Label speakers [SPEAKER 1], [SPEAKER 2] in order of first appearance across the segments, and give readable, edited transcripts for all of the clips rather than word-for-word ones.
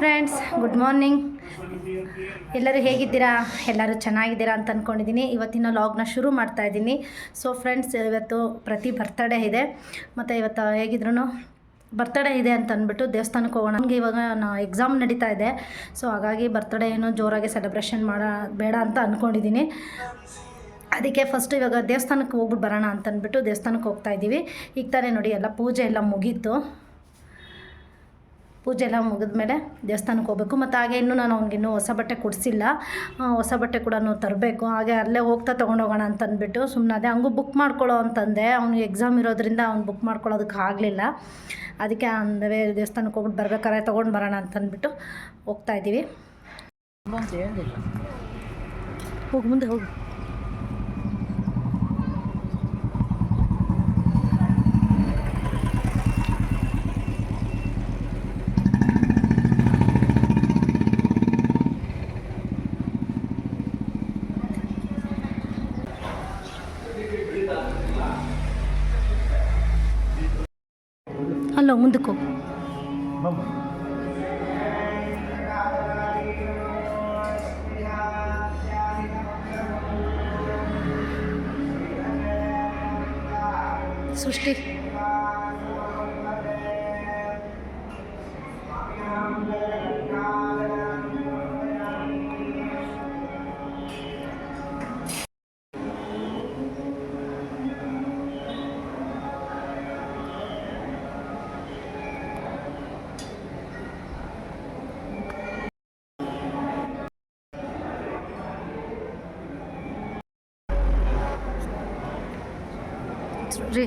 [SPEAKER 1] Friends, good morning. ಎಲ್ಲರೂ ಹೇಗಿದ್ದೀರಾ? ಎಲ್ಲರೂ ಚೆನ್ನಾಗಿದ್ದೀರಾ ಅಂತ ಅಂದ್ಕೊಂಡಿದ್ದೀನಿ. ಇವತ್ತಿನ ಲಾಗ್ನ ಶುರು ಮಾಡ್ತಾ ಇದ್ದೀನಿ. ಸೊ ಫ್ರೆಂಡ್ಸ್, ಇವತ್ತು ಪ್ರತಿ ಬರ್ತಡೇ ಇದೆ ಮತ್ತು ಇವತ್ತು ಹೇಗಿದ್ರೂ ಬರ್ತಡೇ ಇದೆ ಅಂತ ಅಂದ್ಬಿಟ್ಟು ದೇವಸ್ಥಾನಕ್ಕೆ ಹೋಗೋಣ. ನಮಗೆ ಇವಾಗ ಎಕ್ಸಾಮ್ ನಡೀತಾ ಇದೆ. ಸೊ ಹಾಗಾಗಿ ಬರ್ತಡೇ ಏನೋ ಜೋರಾಗಿ ಸೆಲೆಬ್ರೇಷನ್ ಬೇಡ ಅಂತ ಅಂದ್ಕೊಂಡಿದ್ದೀನಿ. ಅದಕ್ಕೆ ಫಸ್ಟು ಇವಾಗ ದೇವಸ್ಥಾನಕ್ಕೆ ಹೋಗ್ಬಿಟ್ಟು ಬರೋಣ ಅಂತ ಅಂದ್ಬಿಟ್ಟು ದೇವಸ್ಥಾನಕ್ಕೆ ಹೋಗ್ತಾ ಇದ್ದೀವಿ. ಈಗ ತಾನೇ ನೋಡಿ ಎಲ್ಲ ಪೂಜೆ ಎಲ್ಲ ಮುಗೀತು. ಪೂಜೆ ಎಲ್ಲ ಮುಗಿದ್ಮೇಲೆ ದೇವಸ್ಥಾನಕ್ಕೆ ಹೋಗಬೇಕು. ಮತ್ತು ಹಾಗೆ ಇನ್ನೂ ನಾನು ಅವ್ನಿಗಿನ್ನೂ ಹೊಸ ಬಟ್ಟೆ ಕೊಡಿಸಿಲ್ಲ. ಹೊಸ ಬಟ್ಟೆ ಕೂಡ ತರಬೇಕು. ಹಾಗೆ ಅಲ್ಲೇ ಹೋಗ್ತಾ ತೊಗೊಂಡೋಗೋಣ ಅಂತ ಅಂದ್ಬಿಟ್ಟು ಸುಮ್ಮನೆ ಅದೇ ಹಂಗೂ ಬುಕ್ ಮಾಡ್ಕೊಳ್ಳೋ ಅಂತಂದೆ. ಅವ್ನಿಗೆ ಎಕ್ಸಾಮ್ ಇರೋದ್ರಿಂದ ಅವ್ನು ಬುಕ್ ಮಾಡ್ಕೊಳ್ಳೋದಕ್ಕೆ ಆಗಲಿಲ್ಲ. ಅದಕ್ಕೆ ಅಂದವೇ ದೇವಸ್ಥಾನಕ್ಕೆ ಹೋಗ್ಬಿಟ್ಟು ಬರ್ಬೇಕಾದ್ರೆ ತೊಗೊಂಡು ಬರೋಣ ಅಂತ ಅಂದ್ಬಿಟ್ಟು ಹೋಗ್ತಾ ಇದ್ದೀವಿ. ಹೋಗು, ಮುಂದೆ ಹೋಗು. ಅಲ್ಲ, ಮುಂದಕ್ಕೆ ಹೋಗು. ಸೃಷ್ಟಿ, ರೀ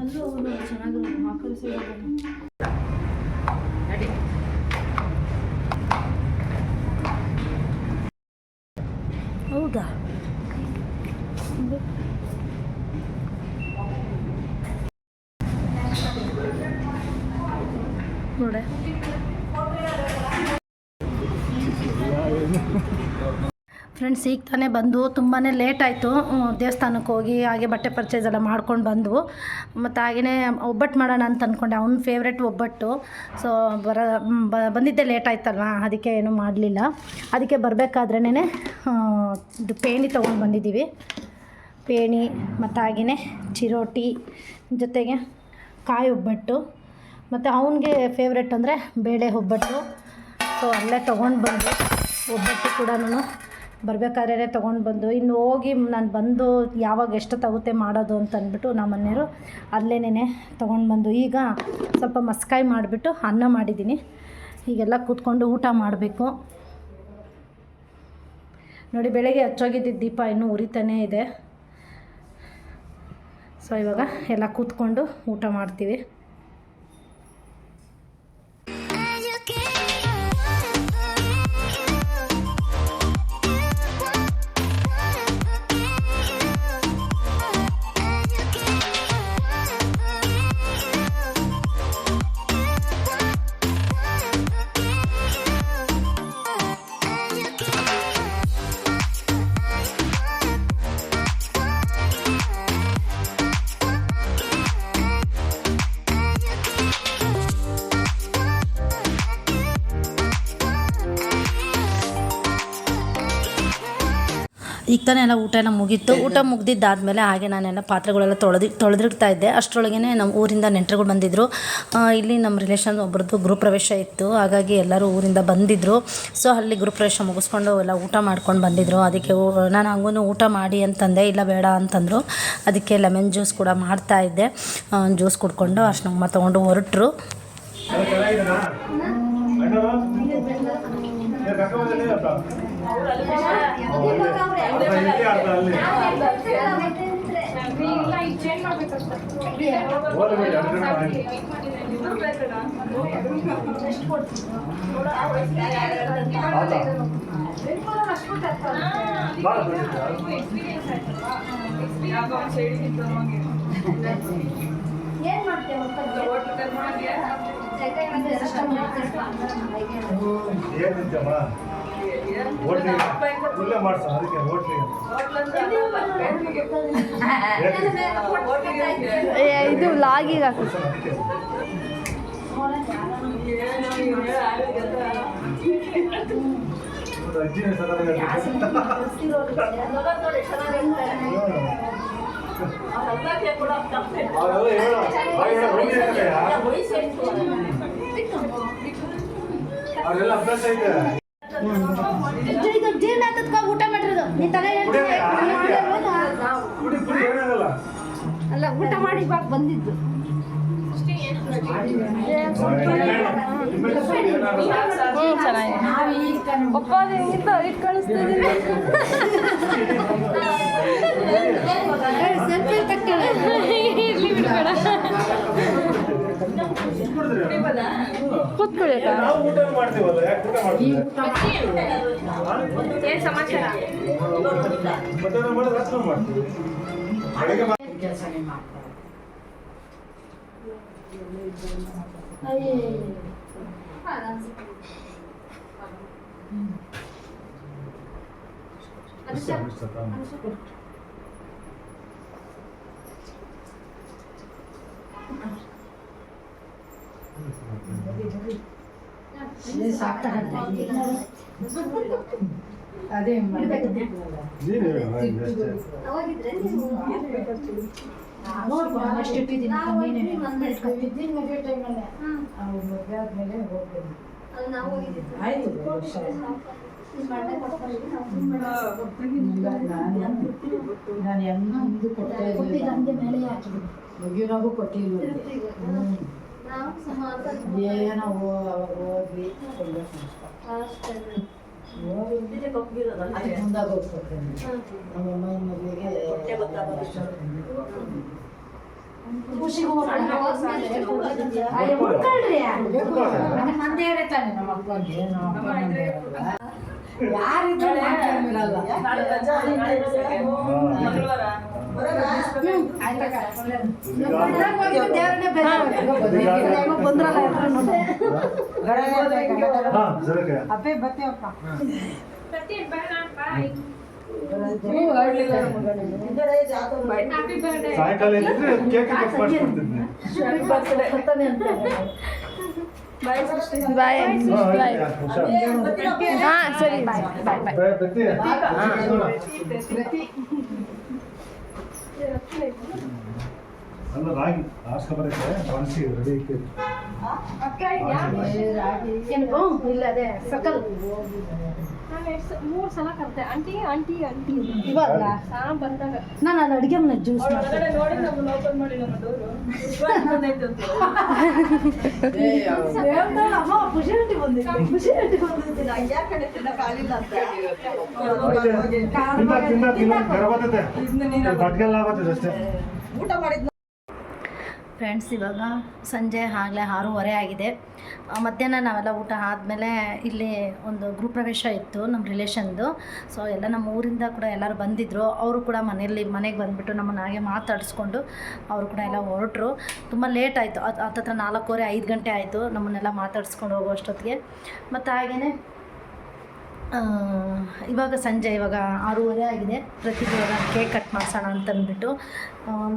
[SPEAKER 1] ಅಲ್ಲೂ ಚೆನ್ನಾಗಿ ಮಕ್ಕಳು ಹೌದಾ? ನೋಡೆ ಫ್ರೆಂಡ್ಸ್, ಈಗ ತಾನೇ ಬಂದು ತುಂಬಾ ಲೇಟ್ ಆಯಿತು. ದೇವಸ್ಥಾನಕ್ಕೆ ಹೋಗಿ ಹಾಗೆ ಬಟ್ಟೆ ಪರ್ಚೇಸ್ ಎಲ್ಲ ಮಾಡ್ಕೊಂಡು ಬಂದವು. ಮತ್ತು ಹಾಗೆಯೇ ಒಬ್ಬಟ್ಟು ಮಾಡೋಣ ಅಂತ ಅಂದ್ಕೊಂಡೆ. ಅವ್ನ ಫೇವ್ರೆಟ್ ಒಬ್ಬಟ್ಟು. ಸೊ ಬಂದಿದ್ದೆ ಲೇಟ್ ಆಯ್ತಲ್ವ, ಅದಕ್ಕೆ ಏನೂ ಮಾಡಲಿಲ್ಲ. ಅದಕ್ಕೆ ಬರಬೇಕಾದ್ರೇ ಇದು ಪೇಣಿ ತೊಗೊಂಡು ಬಂದಿದ್ದೀವಿ. ಪೇಣಿ ಮತ್ತು ಹಾಗೆಯೇ ಚಿರೋಟಿ ಜೊತೆಗೆ ಕಾಯಿ ಒಬ್ಬಟ್ಟು, ಮತ್ತು ಅವನಿಗೆ ಫೇವ್ರೆಟ್ ಅಂದರೆ ಬೇಳೆ ಒಬ್ಬಟ್ಟು. ಸೊ ಅಲ್ಲೇ ತೊಗೊಂಡು ಬಂದು ಒಬ್ಬಟ್ಟು ಕೂಡ ಬರಬೇಕಾದ್ರೆ ತೊಗೊಂಡು ಬಂದು ಇನ್ನು ಹೋಗಿ ನಾನು ಬಂದು ಯಾವಾಗ ಎಷ್ಟೊತ್ತಾಗುತ್ತೆ ಮಾಡೋದು ಅಂತ ಅಂದ್ಬಿಟ್ಟು ನಮ್ಮ ಮನೆಯವರು ಅಲ್ಲೇನೇ ತೊಗೊಂಡು ಬಂದು ಈಗ ಸ್ವಲ್ಪ ಮಸ್ಕಾಯಿ ಮಾಡಿಬಿಟ್ಟು ಅನ್ನ ಮಾಡಿದ್ದೀನಿ. ಹೀಗೆಲ್ಲ ಕೂತ್ಕೊಂಡು ಊಟ ಮಾಡಬೇಕು. ನೋಡಿ ಬೆಳಗ್ಗೆ ಹಚ್ಚೋಗಿದ್ದಿದ್ದು ದೀಪ ಇನ್ನೂ ಉರಿತಾನೇ ಇದೆ. ಸೊ ಇವಾಗ ಎಲ್ಲ ಕೂತ್ಕೊಂಡು ಊಟ ಮಾಡ್ತೀವಿ. ಈಗ ತಾನೇ ಎಲ್ಲ ಊಟ ಎಲ್ಲ ಮುಗೀತು. ಊಟ ಮುಗ್ದಿದ್ದಾದಮೇಲೆ ಹಾಗೆ ನಾನೆಲ್ಲ ಪಾತ್ರೆಗಳೆಲ್ಲ ತೊಳೆದಿರ್ತಾ ಇದ್ದೆ. ಅಷ್ಟರೊಳಗೆ ನಮ್ಮ ಊರಿಂದ ನೆಂಟರುಗಳು ಬಂದಿದ್ದರು. ಇಲ್ಲಿ ನಮ್ಮ ರಿಲೇಷನ್ ಒಬ್ಬರದ್ದು ಗೃಹಪ್ರವೇಶ ಇತ್ತು, ಹಾಗಾಗಿ ಎಲ್ಲರೂ ಊರಿಂದ ಬಂದಿದ್ದರು. ಸೊ ಅಲ್ಲಿ ಗೃಹಪ್ರವೇಶ ಮುಗಿಸ್ಕೊಂಡು ಎಲ್ಲ ಊಟ ಮಾಡ್ಕೊಂಡು ಬಂದಿದ್ದರು. ಅದಕ್ಕೆ ನಾನು ಹಂಗೂ ಊಟ ಮಾಡಿ ಅಂತಂದೆ, ಇಲ್ಲ ಬೇಡ ಅಂತಂದರು. ಅದಕ್ಕೆ ಲೆಮನ್ ಜ್ಯೂಸ್ ಕೂಡ ಮಾಡ್ತಾಯಿದ್ದೆ. ಜ್ಯೂಸ್ ಕುಡ್ಕೊಂಡು ಅರ್ಶಿನಮ್ಮ ತೊಗೊಂಡು ಹೊರಟರು. ಇದು ಲಾಗಿಗೆ ಊಟ ಮಾಡಿರೋದು ಅಲ್ಲ, ಊಟ ಮಾಡಿ ಇವಾಗ ಬಂದಿದ್ದು. ಅದೇ ಮುಗಿಯೋನಾಗೂ ಕೊಟ್ಟಿಲ್ಲ. ಏನೋ ಹೋದ್ವಿ ಮುಂದಾಗ ಹೋಗ್ಕೊಡ್ತೇನೆ ನಮ್ಮ ಅಮ್ಮನ ಮದುವೆಗೆ ನಂದೇ ಹೇಳ್ತಾನೆ ನಮ್ಮ ಅಪ್ಪನಿಗೆ. ಯಾರಿದ್ರು ಅಪ್ಪೇ ಬರ್ತೇವಪ್ಪ.
[SPEAKER 2] ಸಾಯಂಕಾಲ ಕೇಕ್ ಕಟ್ ಮಾಡಿಸ್ಕೊಡ್ತಿದ್ದೆ.
[SPEAKER 1] ಬಾಯ್. ಹಾಂ ಸರಿ, ಬಾಯ್ ಬಾಯ್ ಬಾಯ್.
[SPEAKER 2] ಅಲ್ಲ ರಾಗಿ ಆಸ್ಕ ಬರುತ್ತೆ ಬಾಣಿಸಿ ರೆಡಿ
[SPEAKER 1] ಇಲ್ಲ ಅದೇ ಸಕಲ್
[SPEAKER 3] 3 ಸಲ ಕರ್ತೆ ಆಂಟಿ ಆಂಟಿ ಆಂಟಿ
[SPEAKER 1] ಇವಾಗ
[SPEAKER 3] ಬಂದಾಗ
[SPEAKER 1] ನಾನು ಅಲ್ಲಿ ಅಡುಗೆ ಮನೆ ಜ್ಯೂಸ್
[SPEAKER 3] ನೋಡಿ ನಮ್ಮನ್ನ ಓಪನ್ ಮಾಡಿ ನಮ್ಮ ಡೋರು
[SPEAKER 1] ಖುಷಿ ಆಂಟಿ ಬಂದಿದ್ದೆ ಖುಷಿ ಆಂಟಿ ಬಂದಿದ್ದೆ
[SPEAKER 2] ಊಟ ಮಾಡಿದ್
[SPEAKER 1] ಫ್ರೆಂಡ್ಸ್, ಇವಾಗ ಸಂಜೆ ಆಗಲೇ 6:30 ಆಗಿದೆ. ಮಧ್ಯಾಹ್ನ ನಾವೆಲ್ಲ ಊಟ ಆದಮೇಲೆ ಇಲ್ಲಿ ಒಂದು ಗೃಹ ಪ್ರವೇಶ ಇತ್ತು ನಮ್ಮ ರಿಲೇಷನ್ದು. ಸೊ ಎಲ್ಲ ನಮ್ಮ ಊರಿಂದ ಕೂಡ ಎಲ್ಲರೂ ಬಂದಿದ್ದರು. ಅವರು ಕೂಡ ಮನೆಗೆ ಬಂದುಬಿಟ್ಟು ನಮ್ಮನ್ನು ಹಾಗೆ ಮಾತಾಡಿಸ್ಕೊಂಡು ಅವರು ಕೂಡ ಎಲ್ಲ ಹೊರಟರು. ತುಂಬ ಲೇಟ್ ಆಯಿತು, ಹತ್ತತ್ರ 4:30-5 ಗಂಟೆ ಆಯಿತು ನಮ್ಮನ್ನೆಲ್ಲ ಮಾತಾಡಿಸ್ಕೊಂಡು ಹೋಗೋಷ್ಟೊತ್ತಿಗೆ. ಮತ್ತು ಹಾಗೆಯೇ ಇವಾಗ ಸಂಜೆ 6:30 ಆಗಿದೆ. ಪ್ರತಿದಿನ ಕೇಕ್ ಕಟ್ ಮಾಡಿಸೋಣ ಅಂತಂದ್ಬಿಟ್ಟು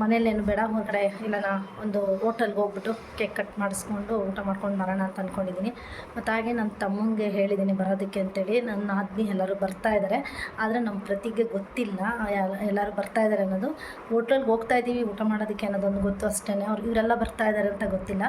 [SPEAKER 1] ಮನೇಲೇನು ಬೇಡ, ಹೊರಗಡೆ ಇಲ್ಲ ಒಂದು ಹೋಟೆಲ್ಗೆ ಹೋಗ್ಬಿಟ್ಟು ಕೇಕ್ ಕಟ್ ಮಾಡಿಸ್ಕೊಂಡು ಊಟ ಮಾಡ್ಕೊಂಡು ಬರೋಣ ಅಂತ ಅಂದ್ಕೊಂಡಿದ್ದೀನಿ. ಮತ್ತು ಹಾಗೆ ನನ್ನ ತಮ್ಮಂಗೆ ಹೇಳಿದ್ದೀನಿ ಬರೋದಕ್ಕೆ ಅಂತೇಳಿ. ನನ್ನ ಆದ್ಮಿ ಎಲ್ಲರೂ ಬರ್ತಾಯಿದ್ದಾರೆ, ಆದರೆ ನಮ್ಮ ಪ್ರತಿಗೆ ಗೊತ್ತಿಲ್ಲ ಎಲ್ಲರೂ ಬರ್ತಾಯಿದ್ದಾರೆ ಅನ್ನೋದು. ಹೋಟೆಲ್ಗೆ ಹೋಗ್ತಾಯಿದ್ದೀವಿ ಊಟ ಮಾಡೋದಕ್ಕೆ ಅನ್ನೋದೊಂದು ಗೊತ್ತು ಅಷ್ಟೇ. ಇವರೆಲ್ಲ ಬರ್ತಾಯಿದ್ದಾರೆ ಅಂತ ಗೊತ್ತಿಲ್ಲ.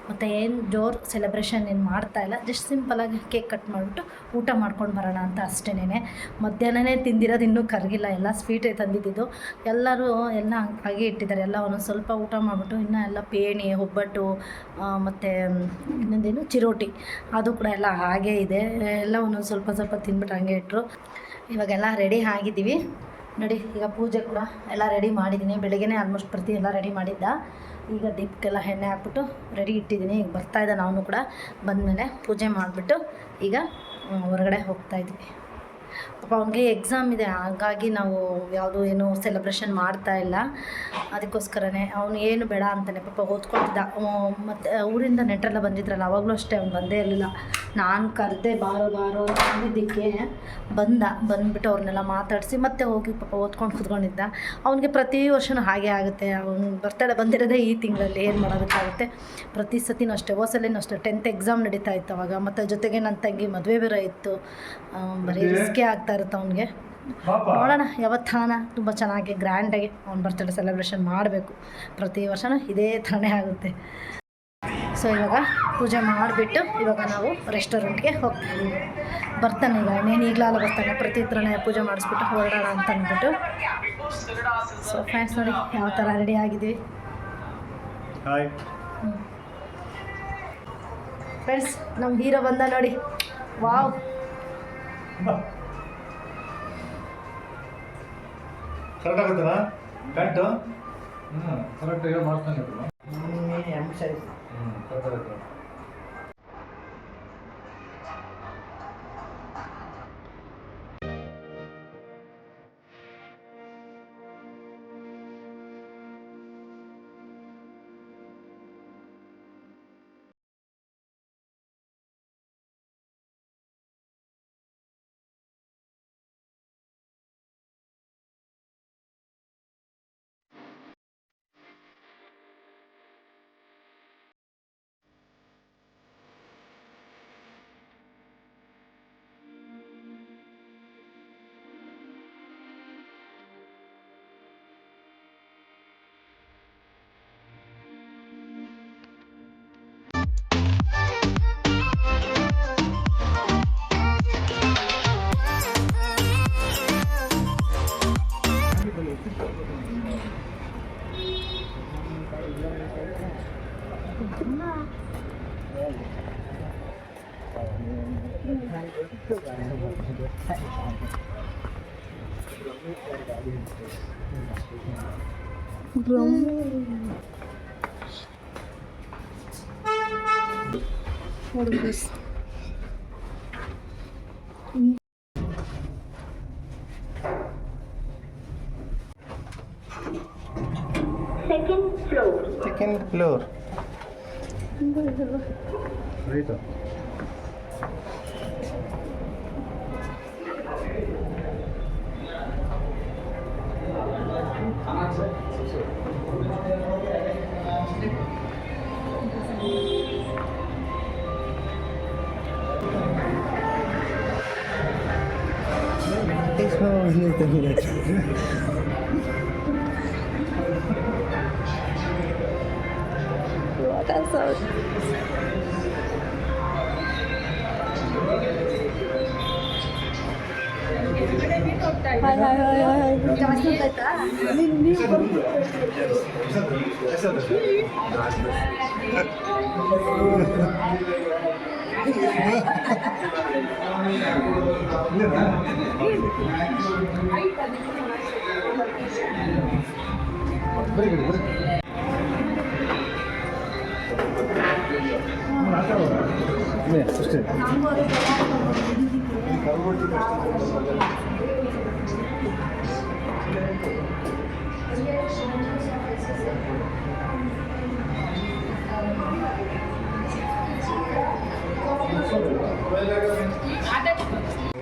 [SPEAKER 1] ಮತ್ತು ಏನು ಜೋರು ಸೆಲೆಬ್ರೇಷನ್ ಏನು ಮಾಡ್ತಾಯಿಲ್ಲ, ಜಸ್ಟ್ ಸಿಂಪಲಾಗಿ ಕೇಕ್ ಕಟ್ ಮಾಡಿಬಿಟ್ಟು ಊಟ ಮಾಡ್ಕೊಂಡು ಬರೋಣ ಅಂತ ಅಷ್ಟೇನೆ. ಮಧ್ಯಾಹ್ನನೇ ತಿಂದಿರೋದು ಇನ್ನೂ ಕರಗಿಲ್ಲ, ಎಲ್ಲ ಸ್ವೀಟೇ ತಂದಿದ್ದು. ಎಲ್ಲರೂ ಎಲ್ಲ ಹಾಗೆ ಇಟ್ಟಿದ್ದಾರೆ. ಎಲ್ಲ ಒಂದೊಂದು ಸ್ವಲ್ಪ ಊಟ ಮಾಡಿಬಿಟ್ಟು ಇನ್ನೂ ಎಲ್ಲ ಪೇಣಿ, ಒಬ್ಬಟ್ಟು ಮತ್ತು ಇನ್ನೊಂದೇನು ಚಿರೋಟಿ, ಅದು ಕೂಡ ಎಲ್ಲ ಹಾಗೇ ಇದೆ. ಎಲ್ಲ ಒಂದೊಂದು ಸ್ವಲ್ಪ ತಿಂದ್ಬಿಟ್ಟು ಹಂಗೆ ಇಟ್ಟರು. ಇವಾಗೆಲ್ಲ ರೆಡಿ ಆಗಿದ್ದೀವಿ ನೋಡಿ. ಈಗ ಪೂಜೆ ಕೂಡ ಎಲ್ಲ ರೆಡಿ ಮಾಡಿದ್ದೀನಿ. ಬೆಳಗ್ಗೆನೇ ಆಲ್ಮೋಸ್ಟ್ ಪ್ರತಿ ಎಲ್ಲ ರೆಡಿ ಮಾಡಿದ್ದ. ಈಗ ದೀಪಕ್ಕೆಲ್ಲ ಎಣ್ಣೆ ಹಾಕ್ಬಿಟ್ಟು ರೆಡಿ ಇಟ್ಟಿದ್ದೀನಿ. ಈಗ ಬರ್ತಾಯಿದ್ದ, ನಾವು ಕೂಡ ಬಂದಮೇಲೆ ಪೂಜೆ ಮಾಡಿಬಿಟ್ಟು ಈಗ ಹೊರಗಡೆ ಹೋಗ್ತಾಯಿದ್ವಿ. ಪಾಪ ಅವನಿಗೆ ಎಕ್ಸಾಮ್ ಇದೆ, ಹಾಗಾಗಿ ನಾವು ಏನು ಸೆಲೆಬ್ರೇಷನ್ ಮಾಡ್ತಾಯಿಲ್ಲ. ಅದಕ್ಕೋಸ್ಕರನೇ ಅವನು ಏನು ಬೇಡ ಅಂತಾನೆ ಪಾಪ ಓದ್ಕೊಳ್ತಿದ್ದ. ಮತ್ತು ಊರಿಂದ ನೆಂಟರೆಲ್ಲ ಬಂದಿದ್ರಲ್ಲ, ಅವಾಗಲೂ ಅಷ್ಟೇ ಅವ್ನು ಬಂದೇ ಇರಲಿಲ್ಲ. ನಾನು ಕರೆದೆ ಬಾರೋ ಅಂದಿದ್ದಕ್ಕೆ ಬಂದುಬಿಟ್ಟು ಅವ್ರನ್ನೆಲ್ಲ ಮಾತಾಡಿಸಿ ಮತ್ತೆ ಹೋಗಿ ಪಾಪ ಓದ್ಕೊಂಡು ಕೂತ್ಕೊಂಡಿದ್ದ. ಅವನಿಗೆ ಪ್ರತಿ ವರ್ಷವೂ ಹಾಗೆ ಆಗುತ್ತೆ. ಅವ್ನು ಬರ್ತಡೇ ಬಂದಿರೋದೇ ಈ ತಿಂಗಳಲ್ಲಿ, ಏನು ಮಾಡೋದಕ್ಕಾಗುತ್ತೆ. ಪ್ರತಿ ಸತಿನೂ ಅಷ್ಟೇ, ಹೋಸಲೇನೂ ಅಷ್ಟೇ 10th ಎಕ್ಸಾಮ್ ನಡೀತಾ ಇತ್ತು ಅವಾಗ. ಮತ್ತು ಜೊತೆಗೆ ನನ್ನ ತಂಗಿ ಮದುವೆ ಬೇರೆ ಇತ್ತು. ಬರೀ ರಿಸ್ಕೇ ಆಗ್ತಾ ಇರುತ್ತೆ ಅವನಿಗೆ. ನೋಡೋಣ ಯಾವತ್ತಾನ ತುಂಬ ಚೆನ್ನಾಗಿ ಗ್ರ್ಯಾಂಡಾಗಿ ಅವ್ನ ಬರ್ತಡೇ ಸೆಲೆಬ್ರೇಷನ್ ಮಾಡಬೇಕು. ಪ್ರತಿ ವರ್ಷವೂ ಇದೇ ಥರನೇ ಆಗುತ್ತೆ. ಸೊ ಇವಾಗ ಪೂಜೆ ಮಾಡಿಬಿಟ್ಟು ಇವಾಗ ನಾವು ರೆಸ್ಟೋರೆಂಟ್ಗೆ ಹೋಗ್ತಾಯಿದ್ದೀವಿ. ಬರ್ತಾನೆ ಇನ್ನೇನು ಈಗಲಾಲ ಬರ್ತಾನೆ. ಪ್ರತಿ ಥರನೇ ಪೂಜೆ ಮಾಡಿಸ್ಬಿಟ್ಟು ಹೊರಡೋಣ ಅಂತ ಅಂದ್ಬಿಟ್ಟು. ಸೊ ಫ್ರೆಂಡ್ಸ್ ನೋಡಿ ಯಾವ ಥರ ರೆಡಿ ಆಗಿದ್ದೀವಿ. ಫ್ರೆಂಡ್ಸ್, ನಮ್ಮ ಹೀರೋ ಬಂದ ನೋಡಿ. ವಾವ್,
[SPEAKER 2] ಕರೆಕ್ಟ್ ಆಗುತ್ತಲ್ಲ ಕರೆಕ್ಟು? ಕರೆಕ್ಟಾಗಿ ಮಾಡ್ತಾನೆ. ಸರಿ ಕರೆಕ್ಟ್ ಆಗುತ್ತೆ.
[SPEAKER 1] What is this?
[SPEAKER 4] Second floor.
[SPEAKER 2] Right.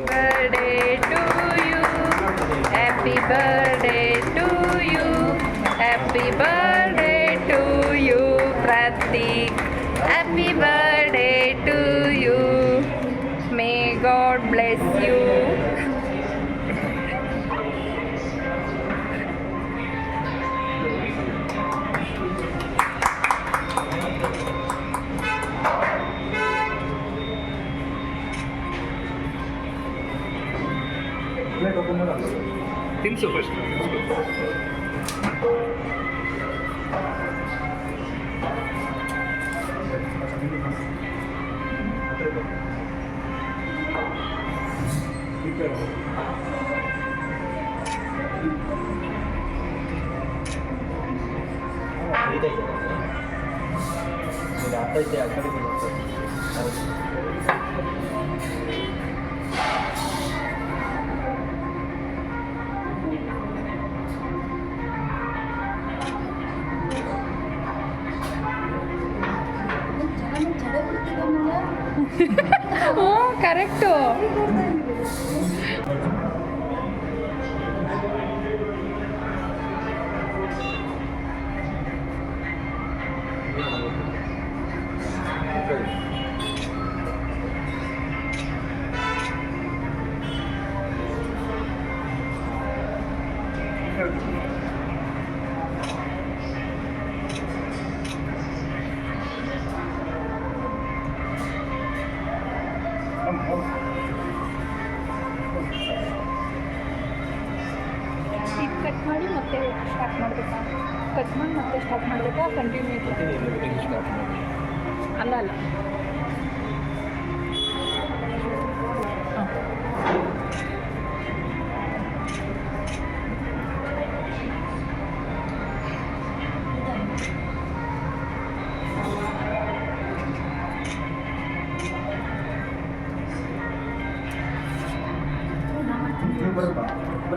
[SPEAKER 4] Birthday to you, happy birthday to you, happy birthday to you, Pratik, happy birthday to you, may God bless you.
[SPEAKER 2] ತಿನ್ಸು first.
[SPEAKER 4] ಹ್ಞೂ correct. ಇದು cut ಮಾಡಿ ಮತ್ತೆ start ಮಾಡಬೇಕಾ? Cut ಮಾಡಿ ಮತ್ತೆ start ಮಾಡಬೇಕಾ? Continue ಅಲ್ಲ ಅಲ್ಲ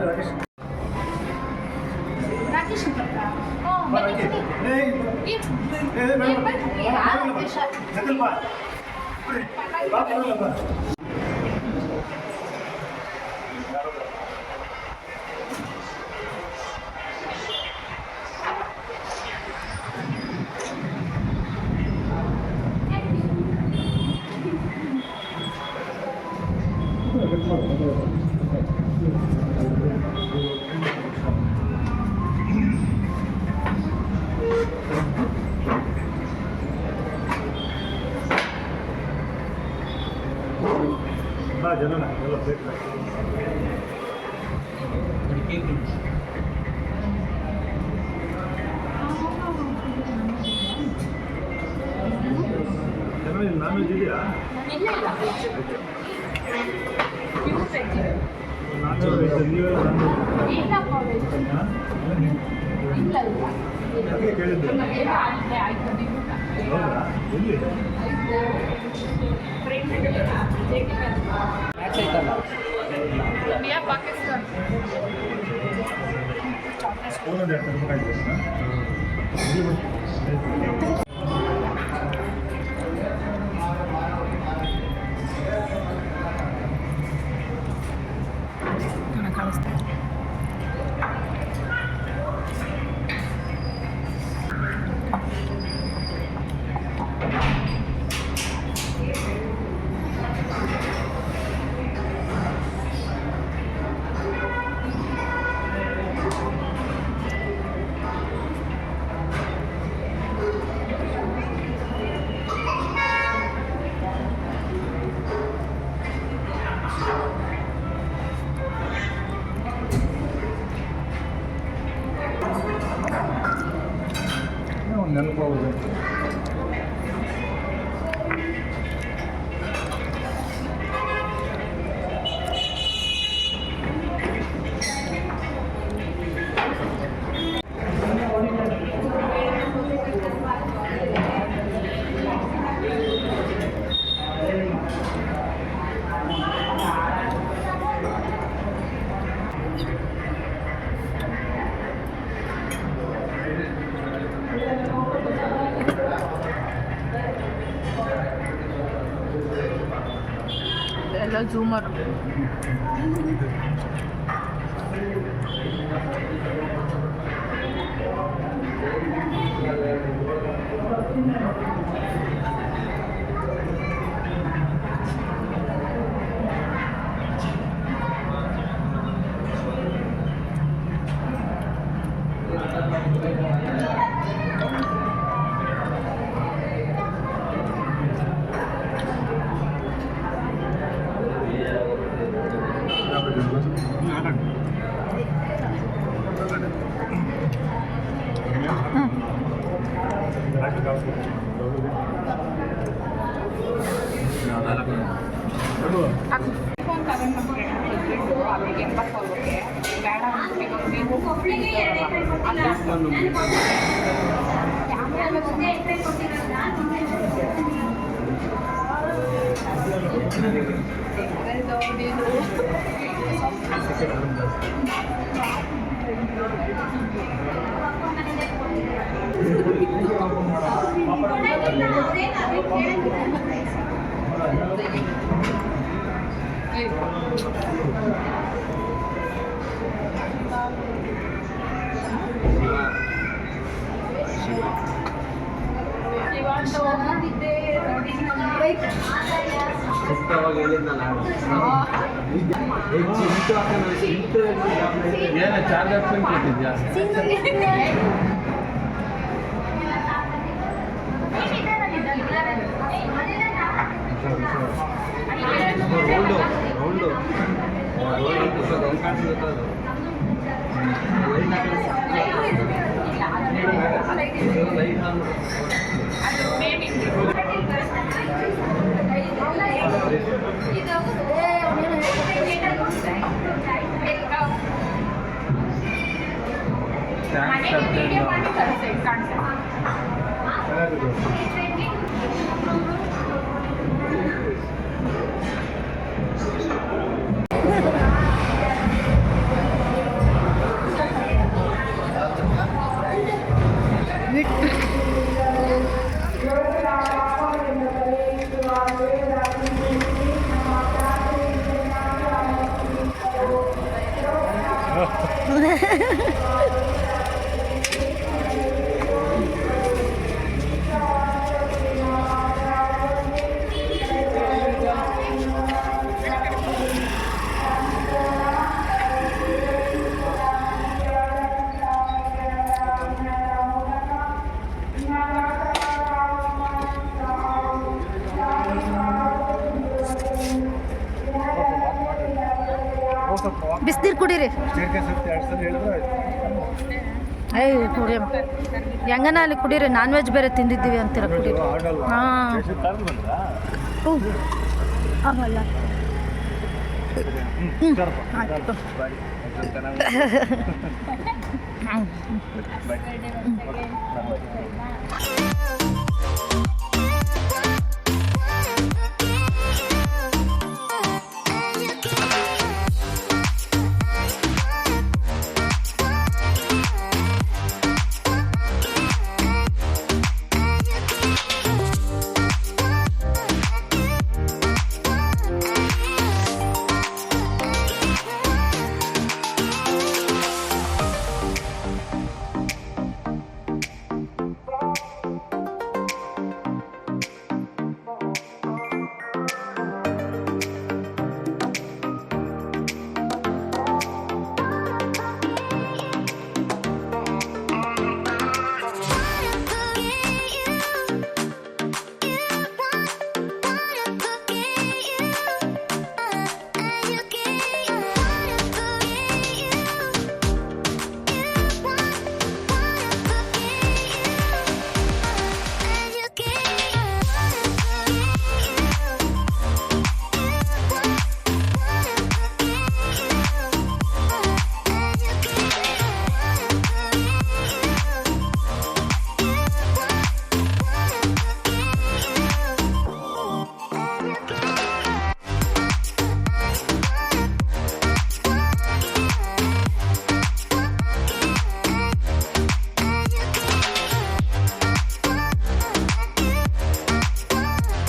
[SPEAKER 1] ರಾಕೇಶ್
[SPEAKER 2] ಜನನ ಎಲ್ಲ ಪ್ಲೇಟ್ ನಾನ್ ವೆಜ್ ಇದೆಯಾ? ನಾನ್ ವೆಜ್ ನೀವೆಲ್ಲ ನಾನ್ ವೆಜ್ ಕೇಳಿದ್ದೆ. ಹೌದಾ? ಎಲ್ಲಿ? ಸ್ಪೂನೊಂದು 2 ರೂಪಾಯಿ ನೆನಪಾಗೋದು.
[SPEAKER 4] ಎಲ್ಲ ಝೂಮರ್. ಫೋನ್ ತಗೊಂಡು ಅಲ್ಲಿಗೆ 80 ಹೋಗೋಕ್ಕೆ ಬೇಡ ನೀವು
[SPEAKER 5] ಸುತ್ತವಾಗಿ ಹೇಳಿದ್ನಲ್ಲ ಏನು ಚಾರ್ಜ್ ಹಾಕ್ಸ್ಕೊಂಡು ಕೊಟ್ಟಿದ್ಯಾ? ರೌಂಡು ಕಾಣಿಸುತ್ತೆ ಅದು ಲೈಟ್
[SPEAKER 1] ಬಿಸಿನೀರು ಕುಡೀರಿ. ಅಯ್ಯ ಕುಡಿಯ ಹೆಂಗನ ಅಲ್ಲಿ ಕುಡೀರಿ. ನಾನ್ ವೆಜ್ ಬೇರೆ ತಿಂದಿದ್ದೀವಿ ಅಂತೀರ ಕುಡೀರಿ. ಹಾಂ ಆಗಲ್ಲ. ಆಯ್ತು.